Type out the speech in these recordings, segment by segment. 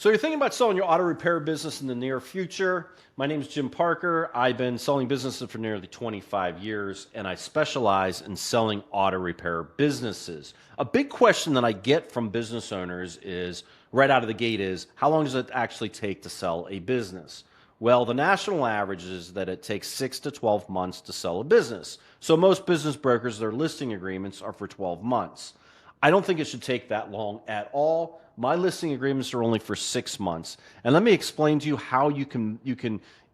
So you're thinking about selling your auto repair business in the near future. My name is Jim Parker. I've been selling businesses for nearly 25 years, and I specialize in selling auto repair businesses. A big question that I get from business owners is right out of the gate is, how long does it actually take to sell a business? Well, the national average is that it takes 6 to 12 months to sell a business. So most business brokers, their listing agreements are for 12 months. I don't think it should take that long at all. My listing agreements are only for 6 months. And let me explain to you how you can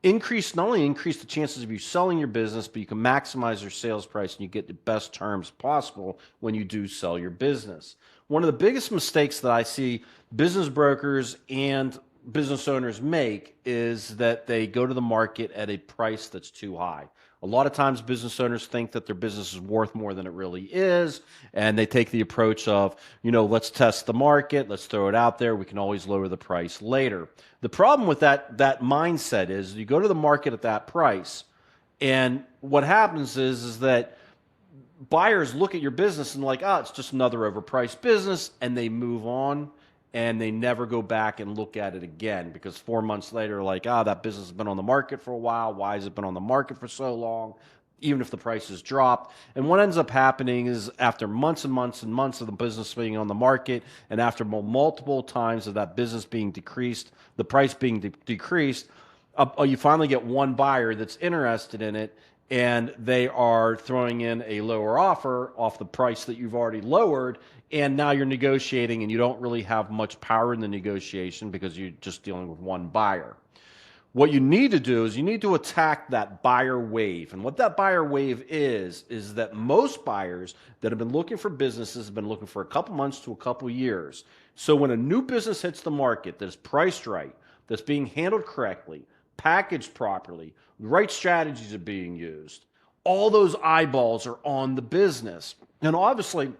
increase, not only increase the chances of you selling your business, but you can maximize your sales price and you get the best terms possible when you do sell your business. One of the biggest mistakes that I see business brokers and business owners make is that they go to the market at a price that's too high. A lot of times business owners think that their business is worth more than it really is, and they take the approach of, let's test the market, let's throw it out there, we can always lower the price later. The problem with that mindset is you go to the market at that price, and what happens is that buyers look at your business and like, oh, it's just another overpriced business, and they move on and they never go back and look at it again because 4 months later, like, that business has been on the market for a while. Why has it been on the market for so long? Even if the price has dropped. And what ends up happening is after months and months and months of the business being on the market and after multiple times of that business being decreased, the price being decreased, you finally get one buyer that's interested in it, and they are throwing in a lower offer off the price that you've already lowered, and now you're negotiating and you don't really have much power in the negotiation because you're just dealing with one buyer. What you need to do is you need to attack that buyer wave. And what that buyer wave is that most buyers that have been looking for businesses have been looking for a couple months to a couple years. So when a new business hits the market that is priced right, that's being handled correctly, packaged properly, the right strategies are being used, all those eyeballs are on the business. And obviously,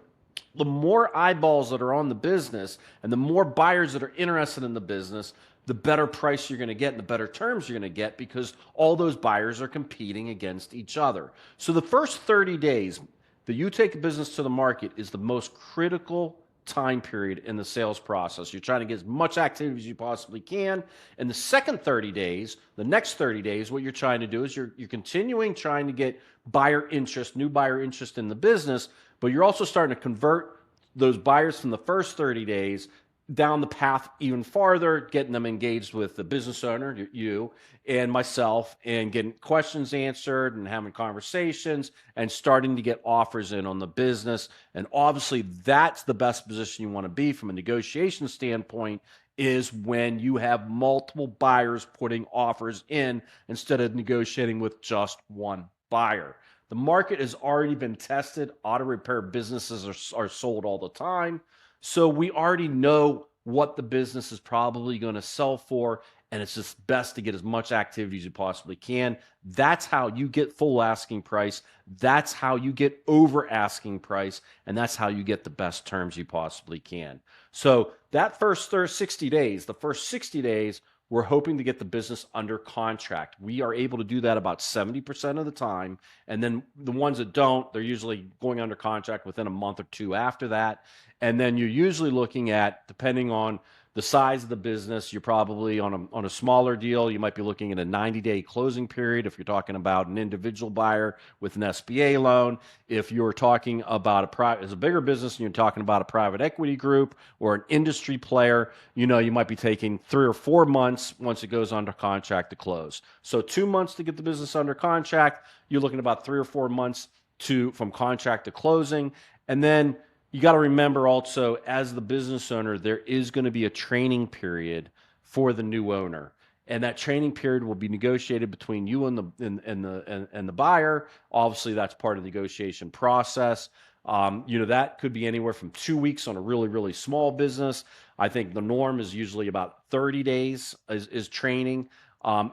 the more eyeballs that are on the business and the more buyers that are interested in the business, the better price you're going to get and the better terms you're going to get because all those buyers are competing against each other. So the first 30 days that you take a business to the market is the most critical time period in the sales process. You're trying to get as much activity as you possibly can. And the second 30 days, the next 30 days, what you're trying to do is you're continuing trying to get buyer interest, new buyer interest in the business, but you're also starting to convert those buyers from the first 30 days down the path even farther, getting them engaged with the business owner, you and myself, and getting questions answered and having conversations and starting to get offers in on the business. And obviously that's the best position you want to be from a negotiation standpoint, is when you have multiple buyers putting offers in instead of negotiating with just one buyer. The market has already been tested. Auto repair businesses are sold all the time. So we already know what the business is probably going to sell for, and it's just best to get as much activity as you possibly can. That's how you get full asking price. That's how you get over asking price, and that's how you get the best terms you possibly can. So that first 60 days, the first 60 days, we're hoping to get the business under contract. We are able to do that about 70% of the time. And then the ones that don't, they're usually going under contract within a month or two after that. And then you're usually looking at, depending on the size of the business, you're probably on a smaller deal. You might be looking at a 90-day closing period if you're talking about an individual buyer with an SBA loan. If you're talking about as a bigger business and you're talking about a private equity group or an industry player, you might be taking 3 or 4 months once it goes under contract to close. So 2 months to get the business under contract. You're looking at about 3 or 4 months from contract to closing. And then you got to remember also, as the business owner, there is going to be a training period for the new owner, and that training period will be negotiated between you and the buyer. Obviously, that's part of the negotiation process. That could be anywhere from 2 weeks on a really, really small business. I think the norm is usually about 30 days is training.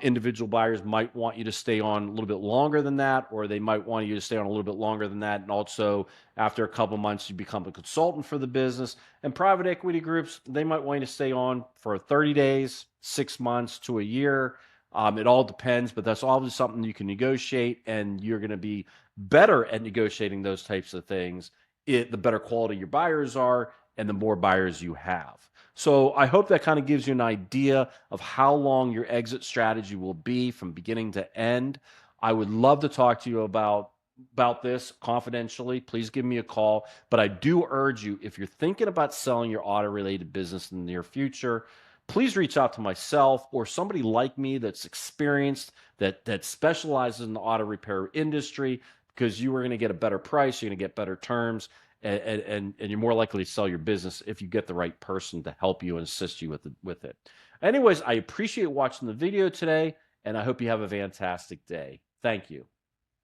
Individual buyers might want you to stay on a little bit longer than that, or they might want you to stay on a little bit longer than that. And also, after a couple months, you become a consultant for the business. And private equity groups, they might want you to stay on for 30 days, 6 months to a year. It all depends, but that's obviously something you can negotiate, and you're going to be better at negotiating those types of things. The better quality your buyers are, and the more buyers you have. So I hope that kind of gives you an idea of how long your exit strategy will be from beginning to end. I would love to talk to you about this confidentially. Please give me a call. But I do urge you, if you're thinking about selling your auto related business in the near future, please reach out to myself or somebody like me that's experienced, that specializes in the auto repair industry, because you are going to get a better price, you're going to get better terms, and you're more likely to sell your business if you get the right person to help you and assist you with it. Anyways, I appreciate watching the video today, and I hope you have a fantastic day. Thank you.